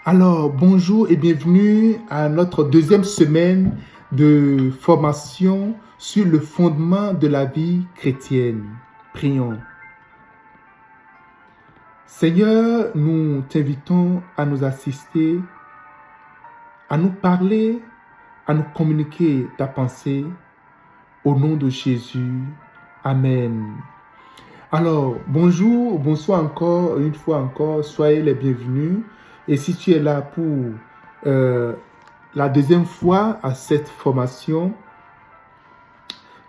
Alors, bonjour et bienvenue à notre deuxième semaine de formation sur le fondement de la vie chrétienne. Prions. Seigneur, nous t'invitons à nous assister, à nous parler, à nous communiquer ta pensée. Au nom de Jésus. Amen. Alors, bonjour, bonsoir encore, une fois encore, soyez les bienvenus. Et si tu es là pour la deuxième fois à cette formation,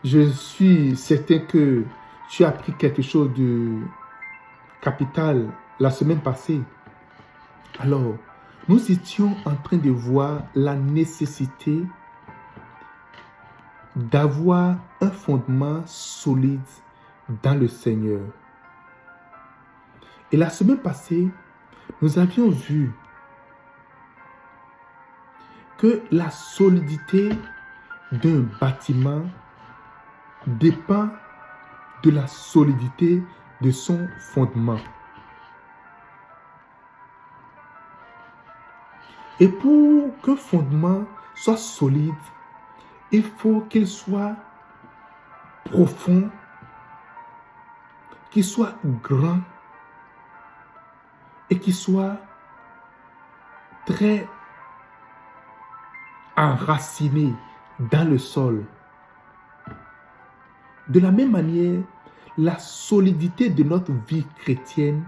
je suis certain que tu as appris quelque chose de capital la semaine passée. Alors, nous étions en train de voir la nécessité d'avoir un fondement solide dans le Seigneur. Et la semaine passée, nous avions vu que la solidité d'un bâtiment dépend de la solidité de son fondement. Et pour qu'un fondement soit solide, il faut qu'il soit profond, qu'il soit grand et qu'il soit très enraciné dans le sol. De la même manière, la solidité de notre vie chrétienne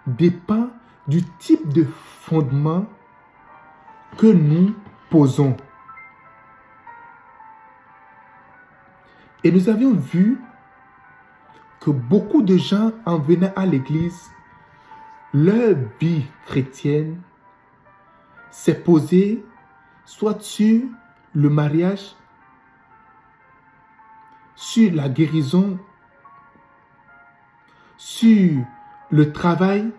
dépend du type de fondement que nous posons. Et nous avions vu que beaucoup de gens, en venant à l'église, leur vie chrétienne s'est posée soit sur le mariage, sur la guérison, sur le travail,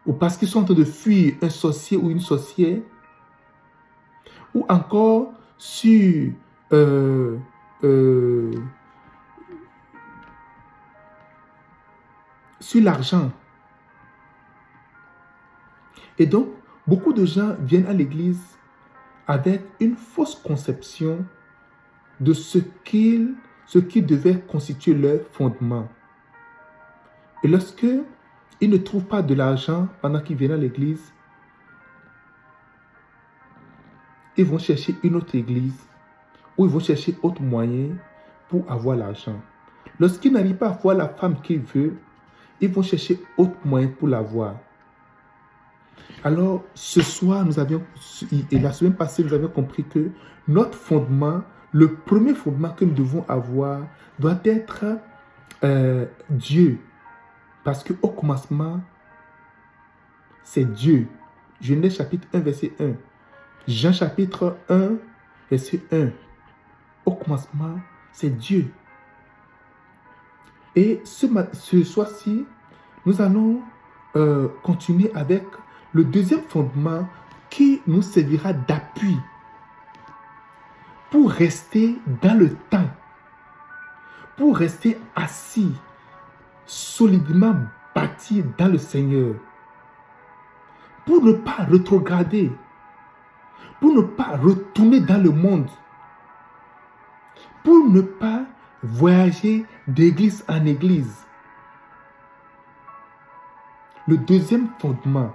ou parce qu'ils sont en train de fuir un sorcier ou une sorcière, ou encore sur l'argent. Et donc, beaucoup de gens viennent à l'église avec une fausse conception de ce qui devait constituer leur fondement. Et lorsque ils ne trouvent pas de l'argent pendant qu'ils viennent à l'église, ils vont chercher une autre église ou ils vont chercher autre moyen pour avoir l'argent. Lorsqu'ils n'arrivent pas à avoir la femme qu'ils veulent, ils vont chercher autre moyen pour l'avoir. Alors, ce soir, et la semaine passée, nous avions compris que notre fondement, le premier fondement que nous devons avoir, doit être Dieu. Parce qu'au commencement, c'est Dieu. Genèse chapitre 1, verset 1. Jean chapitre 1, verset 1. Au commencement, c'est Dieu. Et ce soir-ci, nous allons continuer avec le deuxième fondement qui nous servira d'appui pour rester dans le temps, pour rester assis, solidement bâti dans le Seigneur, pour ne pas rétrograder, pour ne pas retourner dans le monde, pour ne pas voyager d'église en église. Le deuxième fondement,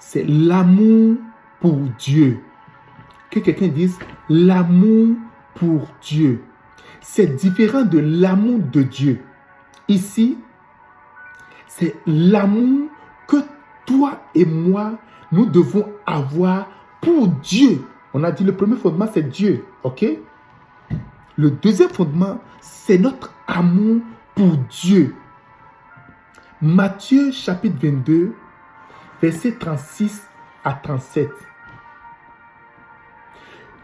c'est l'amour pour Dieu. Que quelqu'un dise l'amour pour Dieu. C'est différent de l'amour de Dieu. Ici, c'est l'amour que toi et moi, nous devons avoir pour Dieu. On a dit le premier fondement, c'est Dieu. Ok? Le deuxième fondement, c'est notre amour pour Dieu. Matthieu chapitre 22, versets 36 à 37.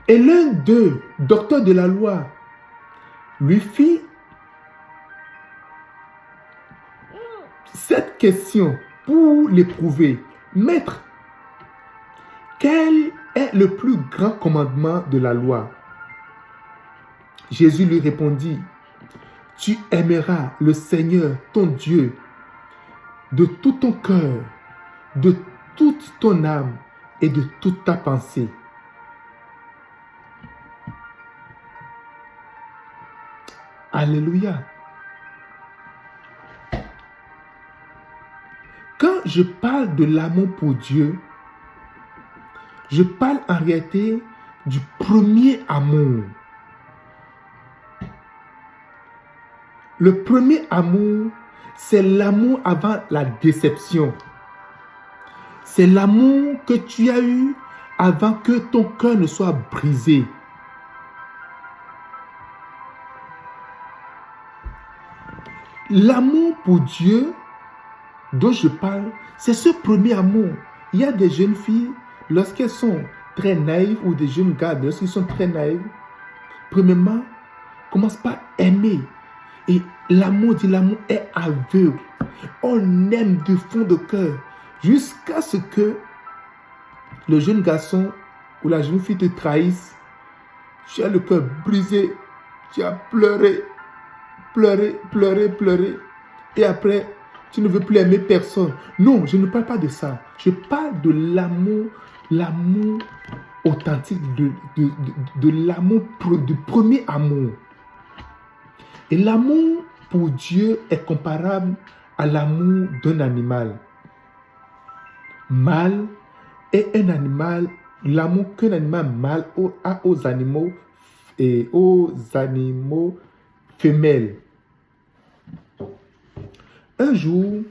Et l'un d'eux, docteur de la loi, lui fit cette question pour l'éprouver. Maître, quel est le plus grand commandement de la loi? Jésus lui répondit, tu aimeras le Seigneur, ton Dieu, de tout ton cœur, de toute ton âme et de toute ta pensée. Alléluia. Quand je parle de l'amour pour Dieu, je parle en réalité du premier amour. Le premier amour, c'est l'amour avant la déception. C'est l'amour que tu as eu avant que ton cœur ne soit brisé. L'amour pour Dieu dont je parle, c'est ce premier amour. Il y a des jeunes filles, lorsqu'elles sont très naïves, ou des jeunes gars, lorsqu'ils sont très naïfs, premièrement, commencent par aimer. Et l'amour dit, l'amour est aveugle. On aime de fond de cœur, jusqu'à ce que le jeune garçon ou la jeune fille te trahisse. Tu as le cœur brisé, tu as pleuré, pleuré, pleuré, pleuré. Et après, tu ne veux plus aimer personne. Non, je ne parle pas de ça. Je parle de l'amour authentique, de l'amour, du premier amour. Et l'amour pour Dieu est comparable à l'amour d'un animal. Mâle est un animal, l'amour qu'un animal mâle a aux animaux et aux animaux femelles. Un jour,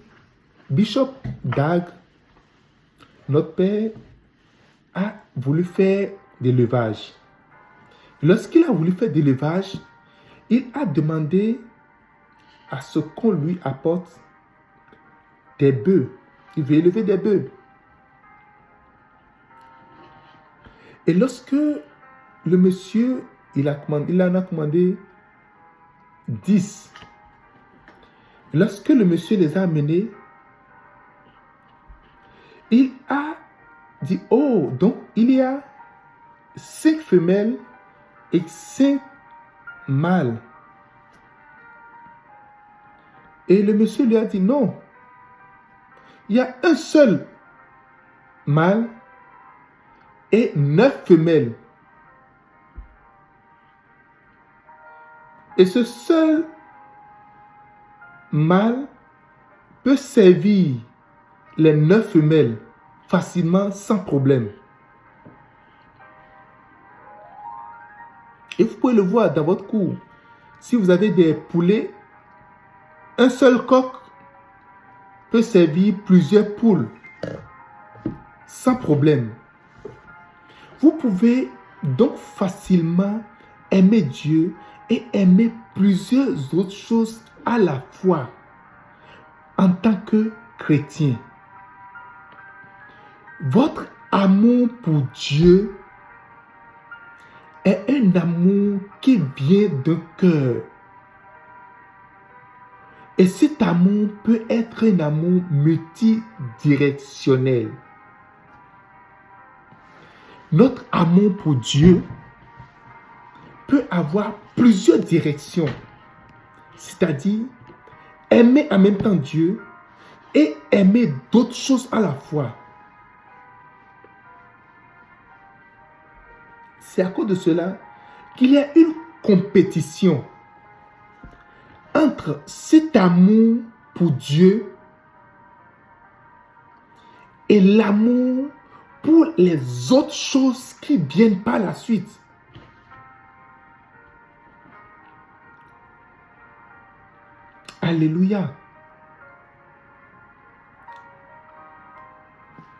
Bishop Dag, notre père, a voulu faire de l'élevage. Lorsqu'il a voulu faire de l'élevage, il a demandé à ce qu'on lui apporte des bœufs. Il veut élever des bœufs. Et lorsque le monsieur, il en a commandé 10. Lorsque le monsieur les a amenés, il a dit, oh, donc il y a 5 femelles et 5 mâles. Et le monsieur lui a dit, non, il y a un seul mâle et 9 femelles. Et ce seul mâle peut servir les 9 femelles facilement, sans problème. Et vous pouvez le voir dans votre cour. Si vous avez des poulets, un seul coq peut servir plusieurs poules sans problème. Vous pouvez donc facilement aimer Dieu et aimer plusieurs autres choses à la fois en tant que chrétien. Votre amour pour Dieu est un amour qui vient d'un cœur. Et cet amour peut être un amour multidirectionnel. Notre amour pour Dieu peut avoir plusieurs directions. C'est-à-dire, aimer en même temps Dieu et aimer d'autres choses à la fois. C'est à cause de cela qu'il y a une compétition entre cet amour pour Dieu et l'amour pour les autres choses qui viennent par la suite. Alléluia.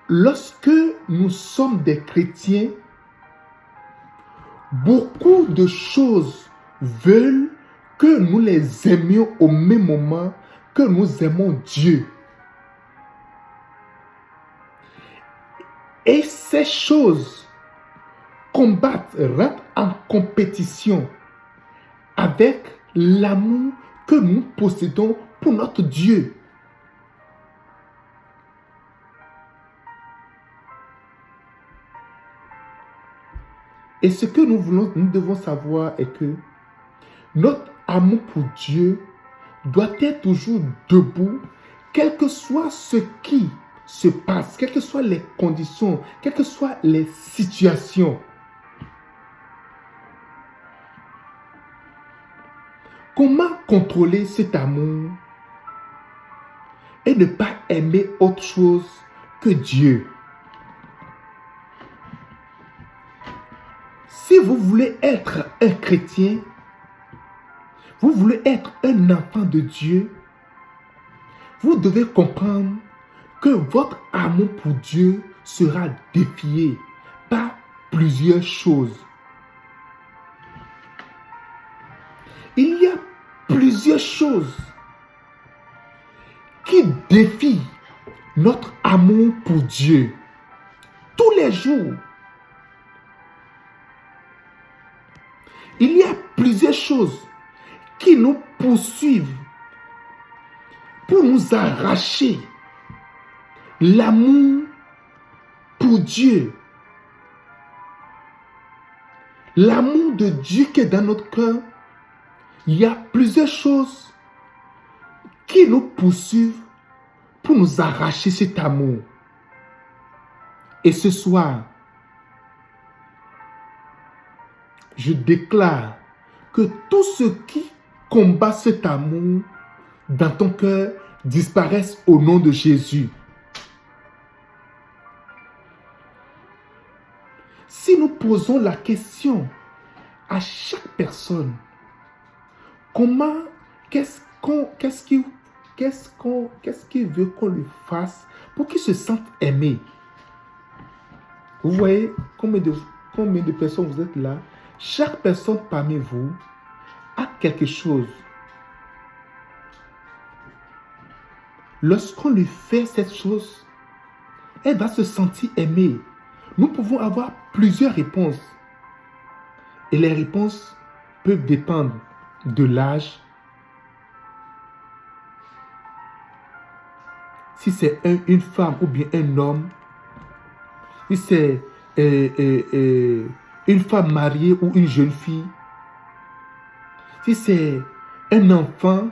Lorsque nous sommes des chrétiens, beaucoup de choses veulent que nous les aimions au même moment que nous aimons Dieu. Et ces choses combattent, rentrent en compétition avec l'amour que nous possédons pour notre Dieu. Et ce que nous devons savoir est que notre amour pour Dieu doit être toujours debout, quel que soit ce qui se passe, quelles que soient les conditions, quelles que soient les situations, comment contrôler cet amour et ne pas aimer autre chose que Dieu? Si vous voulez être un chrétien, vous voulez être un enfant de Dieu, vous devez comprendre que votre amour pour Dieu sera défié par plusieurs choses. Il y a plusieurs choses qui défient notre amour pour Dieu tous les jours. Il y a plusieurs choses qui nous poursuivent pour nous arracher l'amour pour Dieu. L'amour de Dieu qui est dans notre cœur. Il y a plusieurs choses qui nous poursuivent pour nous arracher cet amour. Et ce soir, je déclare que tout ce qui combat cet amour dans ton cœur disparaisse au nom de Jésus. Si nous posons la question à chaque personne, qu'est-ce qu'il veut qu'on lui fasse pour qu'il se sente aimé? Vous voyez combien de personnes vous êtes là? Chaque personne parmi vous a quelque chose. Lorsqu'on lui fait cette chose, elle va se sentir aimée. Nous pouvons avoir plusieurs réponses. Et les réponses peuvent dépendre de l'âge. Si c'est une femme ou bien un homme. Si c'est une femme mariée ou une jeune fille. Si c'est un enfant.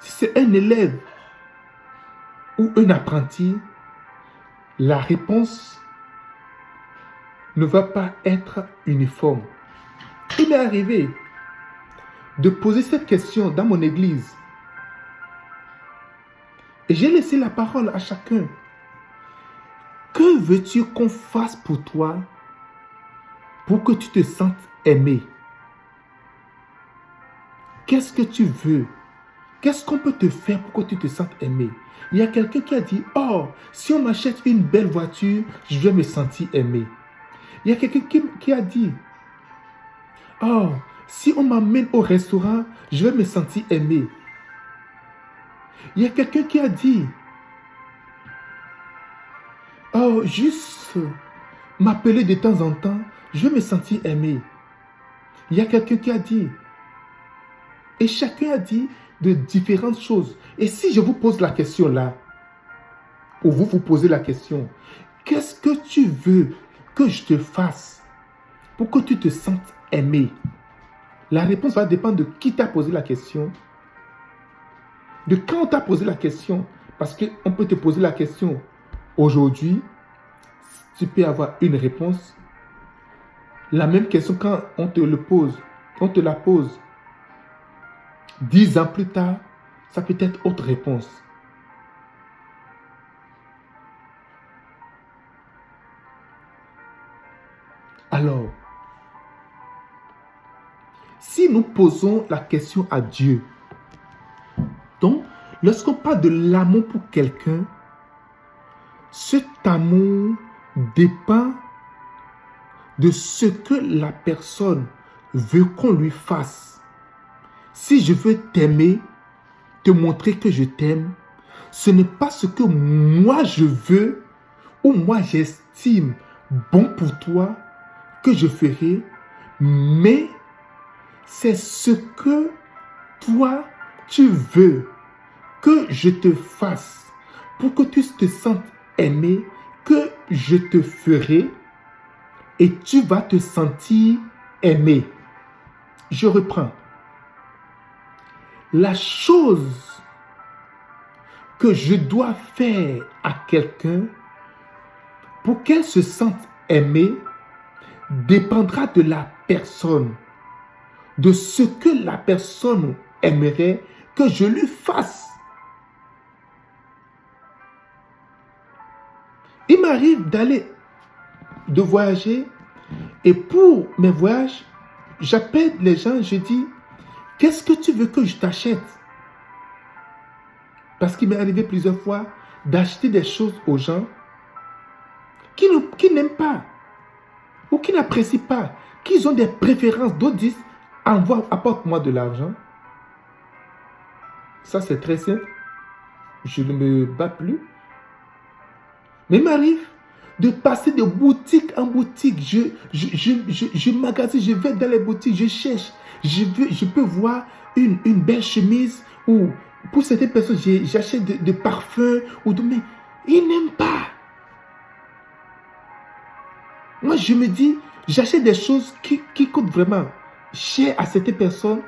Si c'est un élève ou un apprenti. La réponse ne va pas être uniforme. Il est arrivé de poser cette question dans mon église. Et j'ai laissé la parole à chacun. Que veux-tu qu'on fasse pour toi pour que tu te sentes aimé? Qu'est-ce que tu veux? Qu'est-ce qu'on peut te faire pour que tu te sentes aimé? Il y a quelqu'un qui a dit, oh, si on m'achète une belle voiture, je vais me sentir aimé. Il y a quelqu'un qui a dit, oh, si on m'amène au restaurant, je vais me sentir aimé. Il y a quelqu'un qui a dit, oh, juste m'appeler de temps en temps, je vais me sentir aimé. Il y a quelqu'un qui a dit, et chacun a dit de différentes choses. Et si je vous pose la question là, ou vous vous posez la question, qu'est-ce que tu veux que je te fasse pour que tu te sentes aimé? La réponse va dépendre de qui t'a posé la question, de quand on t'a posé la question. Parce qu'on peut te poser la question aujourd'hui, tu peux avoir une réponse. La même question quand on te la pose 10 ans plus tard, ça peut être autre réponse. Alors, si nous posons la question à Dieu, donc, lorsqu'on parle de l'amour pour quelqu'un, cet amour dépend de ce que la personne veut qu'on lui fasse. Si je veux t'aimer, te montrer que je t'aime, ce n'est pas ce que moi je veux ou moi j'estime bon pour toi que je ferai, mais c'est ce que toi tu veux que je te fasse pour que tu te sentes aimé, que je te ferai et tu vas te sentir aimé. Je reprends. La chose que je dois faire à quelqu'un pour qu'elle se sente aimée dépendra de la personne, de ce que la personne aimerait que je lui fasse. Il m'arrive de voyager, et pour mes voyages, j'appelle les gens, je dis, qu'est-ce que tu veux que je t'achète? Parce qu'il m'est arrivé plusieurs fois d'acheter des choses aux gens qui n'aiment pas ou qui n'apprécient pas, qui ont des préférences. D'autres disent, apporte-moi de l'argent. Ça, c'est très simple. Je ne me bats plus. Mais il m'arrive de passer de boutique en boutique. Je magasine, je vais dans les boutiques, je cherche. Je peux voir une belle chemise ou pour certaines personnes, j'achète de parfums ou de... Mais ils n'aiment pas. Moi, je me dis, j'achète des choses qui coûtent vraiment cher à certaines personnes,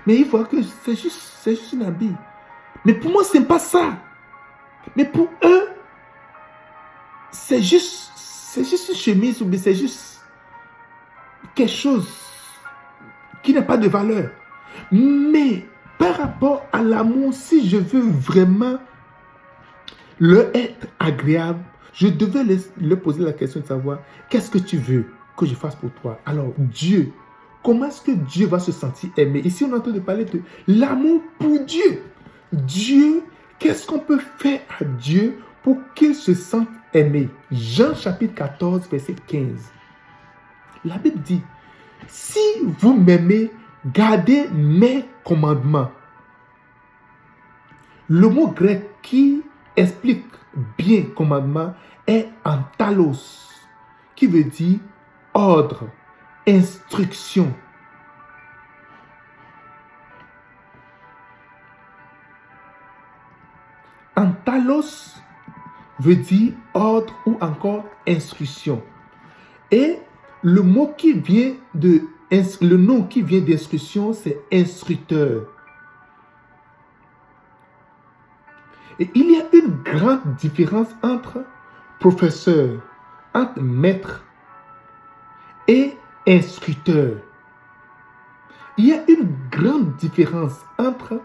mais il faut que c'est juste un habit. Mais pour moi, ce n'est pas ça. Mais pour eux, c'est juste une chemise ou bien c'est juste quelque chose qui n'a pas de valeur. Mais par rapport à l'amour, si je veux vraiment leur être agréable, je devais leur poser la question de savoir qu'est-ce que tu veux que je fasse pour toi. Alors Dieu, comment est-ce que Dieu va se sentir aimé? Ici on est en train de parler de l'amour pour Dieu. Dieu, qu'est-ce qu'on peut faire à Dieu pour qu'il se sente aimé? Jean chapitre 14 verset 15. La Bible dit, si vous m'aimez, gardez mes commandements. Le mot grec qui explique bien commandement est antalos, qui veut dire ordre, instruction. Antalos veut dire ordre ou encore instruction. Et le mot qui vient le nom qui vient d'instruction, c'est instructeur. Et il y a une grande différence entre professeur, entre maître et instructeur. Il y a une grande différence entre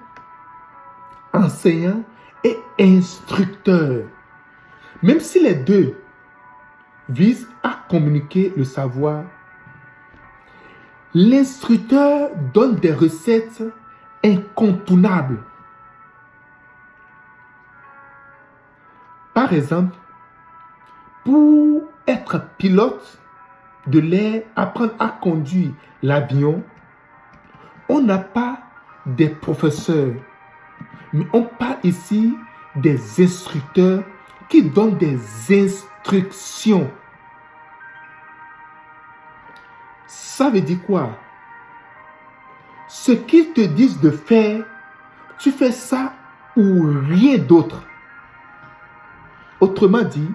enseignant et instructeur. Même si les deux visent à communiquer le savoir, l'instructeur donne des recettes incontournables. Par exemple, pour être pilote de l'air, apprendre à conduire l'avion, on n'a pas des professeurs, mais on parle ici des instructeurs qui donnent des instructions. Ça veut dire quoi? Ce qu'ils te disent de faire, tu fais ça ou rien d'autre. Autrement dit,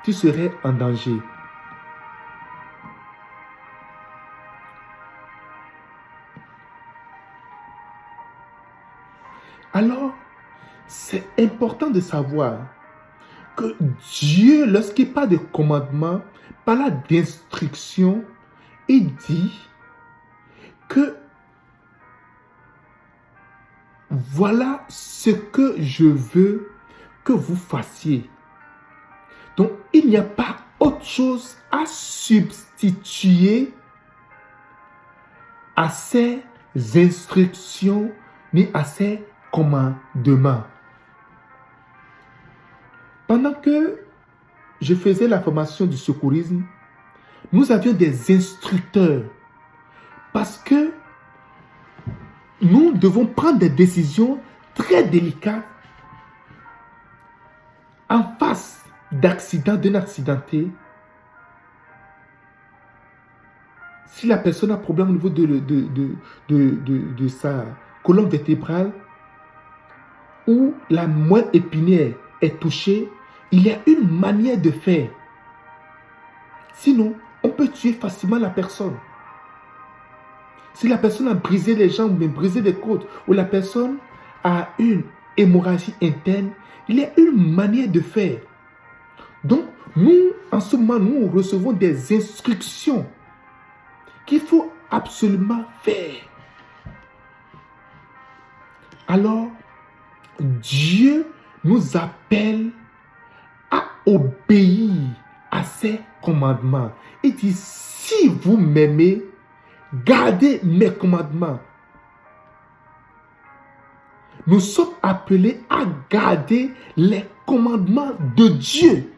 tu serais en danger. Alors, c'est important de savoir que Dieu, lorsqu'il parle de commandement, parle d'instruction, il dit que voilà ce que je veux que vous fassiez. Donc, il n'y a pas autre chose à substituer à ces instructions ni à ces commandements. Pendant que je faisais la formation du secourisme, nous avions des instructeurs parce que nous devons prendre des décisions très délicates en face d'accident, d'un accidenté. Si la personne a un problème au niveau de sa colonne vertébrale ou la moelle épinière est touchée, il y a une manière de faire. Sinon, on peut tuer facilement la personne. Si la personne a brisé les jambes, mais brisé les côtes, ou la personne a une hémorragie interne, il y a une manière de faire. Donc, nous, en ce moment, nous recevons des instructions qu'il faut absolument faire. Alors, Dieu nous appelle à obéir à ses commandements. Il dit, si vous m'aimez, gardez mes commandements. Nous sommes appelés à garder les commandements de Dieu.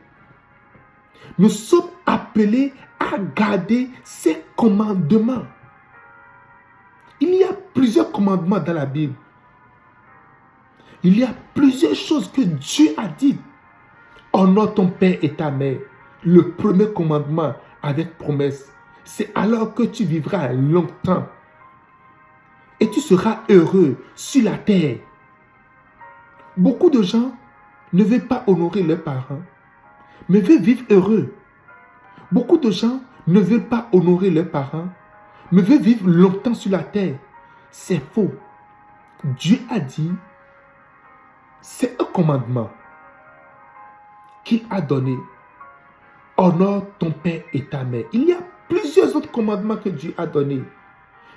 Nous sommes appelés à garder ses commandements. Il y a plusieurs commandements dans la Bible. Il y a plusieurs choses que Dieu a dites. Honore ton père et ta mère. Le premier commandement avec promesse. C'est alors que tu vivras longtemps. Et tu seras heureux sur la terre. Beaucoup de gens ne veulent pas honorer leurs parents, mais veulent vivre heureux. Beaucoup de gens ne veulent pas honorer leurs parents, mais veulent vivre longtemps sur la terre. C'est faux. Dieu a dit, c'est un commandement qu'il a donné. Honore ton père et ta mère. Il y a plusieurs autres commandements que Dieu a donnés.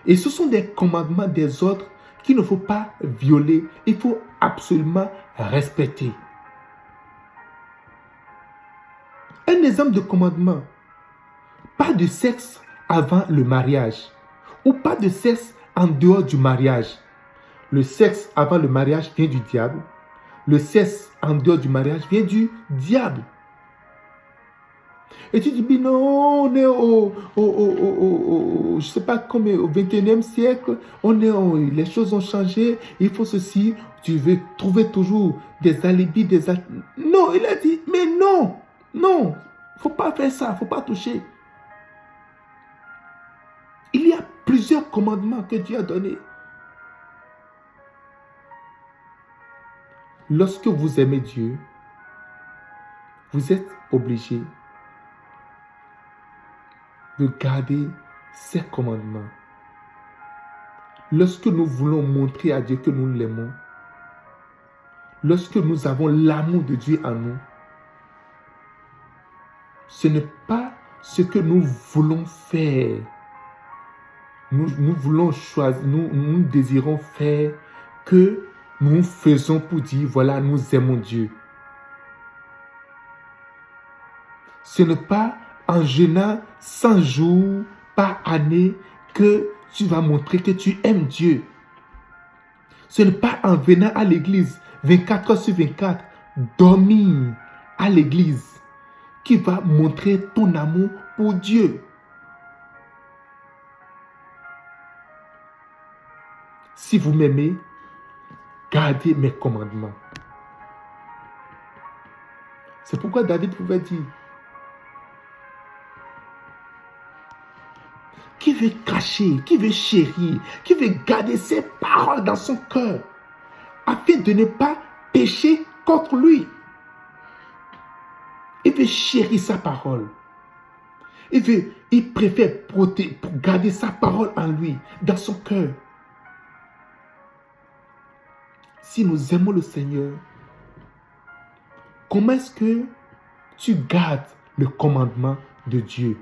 Et ce sont des commandements, des ordres qu'il ne faut pas violer. Il faut absolument respecter. Un exemple de commandement. Pas de sexe avant le mariage. Ou pas de sexe en dehors du mariage. Le sexe avant le mariage vient du diable. Le sexe en dehors du mariage vient du diable. Et tu dis, non, on est je sais pas combien, au 21e siècle, les choses ont changé, il faut ceci, tu veux trouver toujours des alibis, Non, il a dit, mais non, il ne faut pas faire ça, il ne faut pas toucher. Il y a plusieurs commandements que Dieu a donnés. Lorsque vous aimez Dieu, vous êtes obligé de garder ses commandements. Lorsque nous voulons montrer à Dieu que nous l'aimons, lorsque nous avons l'amour de Dieu en nous, ce n'est pas ce que nous voulons faire. Nous voulons choisir, nous désirons faire que nous faisons pour dire, voilà, nous aimons Dieu. Ce n'est pas en jeûnant 100 jours par année que tu vas montrer que tu aimes Dieu. Ce n'est pas en venant à l'église 24 heures sur 24, dormir à l'église, qui va montrer ton amour pour Dieu. Si vous m'aimez, gardez mes commandements. C'est pourquoi David pouvait dire, qui veut cacher, qui veut chérir, qui veut garder ses paroles dans son cœur, afin de ne pas pécher contre lui. Il veut chérir sa parole. Il préfère garder sa parole en lui, dans son cœur. Si nous aimons le Seigneur, comment est-ce que tu gardes le commandement de Dieu?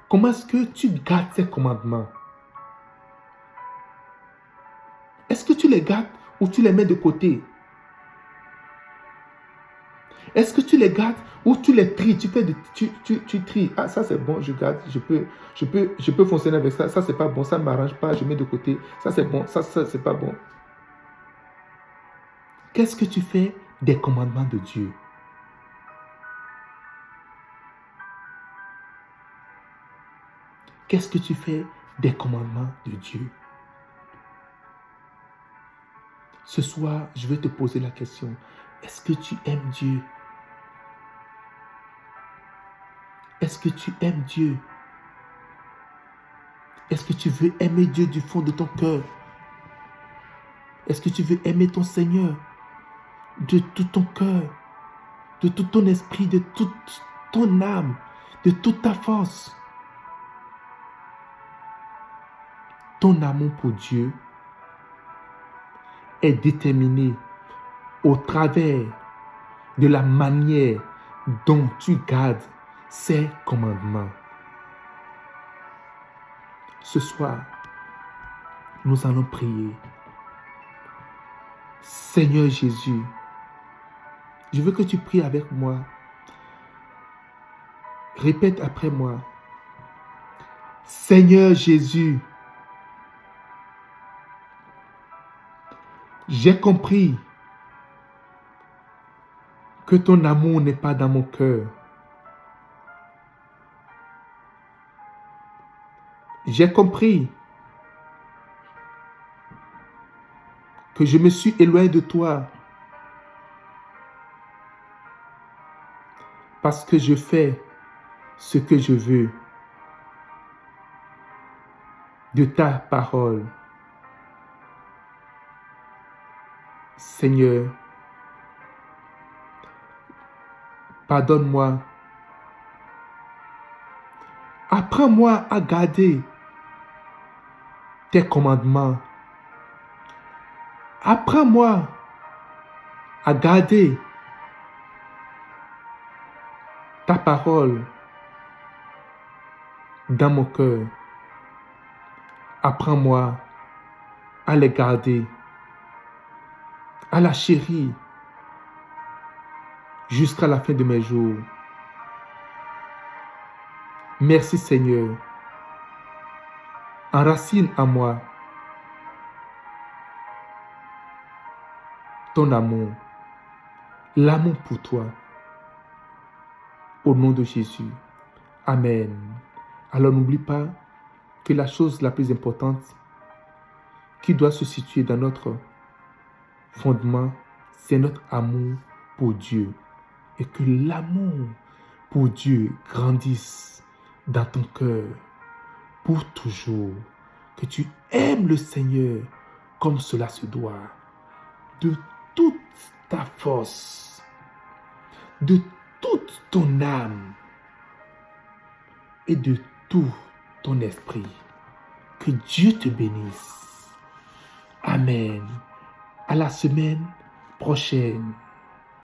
Comment est-ce que tu gardes ces commandements? Est-ce que tu les gardes ou tu les mets de côté? Est-ce que tu les gardes ou tu les tries? Tu tries. Ah, ça c'est bon, je garde, je peux fonctionner avec ça. Ça c'est pas bon, ça ne m'arrange pas, je mets de côté. Ça c'est bon, ça c'est pas bon. Qu'est-ce que tu fais des commandements de Dieu? Qu'est-ce que tu fais des commandements de Dieu? Ce soir, je vais te poser la question. Est-ce que tu aimes Dieu? Est-ce que tu aimes Dieu? Est-ce que tu veux aimer Dieu du fond de ton cœur? Est-ce que tu veux aimer ton Seigneur de tout ton cœur, de tout ton esprit, de toute ton âme, de toute ta force? Ton amour pour Dieu est déterminé au travers de la manière dont tu gardes ses commandements. Ce soir, nous allons prier. Seigneur Jésus, je veux que tu pries avec moi. Répète après moi. Seigneur Jésus, j'ai compris que ton amour n'est pas dans mon cœur. J'ai compris que je me suis éloigné de toi parce que je fais ce que je veux de ta parole. Seigneur, pardonne-moi. Apprends-moi à garder tes commandements. Apprends-moi à garder ta parole dans mon cœur. Apprends-moi à les garder, à la chérir jusqu'à la fin de mes jours. Merci Seigneur. Enracine en moi ton amour, l'amour pour toi. Au nom de Jésus. Amen. Alors n'oublie pas que la chose la plus importante qui doit se situer dans notre fondement, c'est notre amour pour Dieu. Et que l'amour pour Dieu grandisse dans ton cœur pour toujours. Que tu aimes le Seigneur comme cela se doit. De toute ta force, de toute ton âme et de tout ton esprit. Que Dieu te bénisse. Amen. À la semaine prochaine.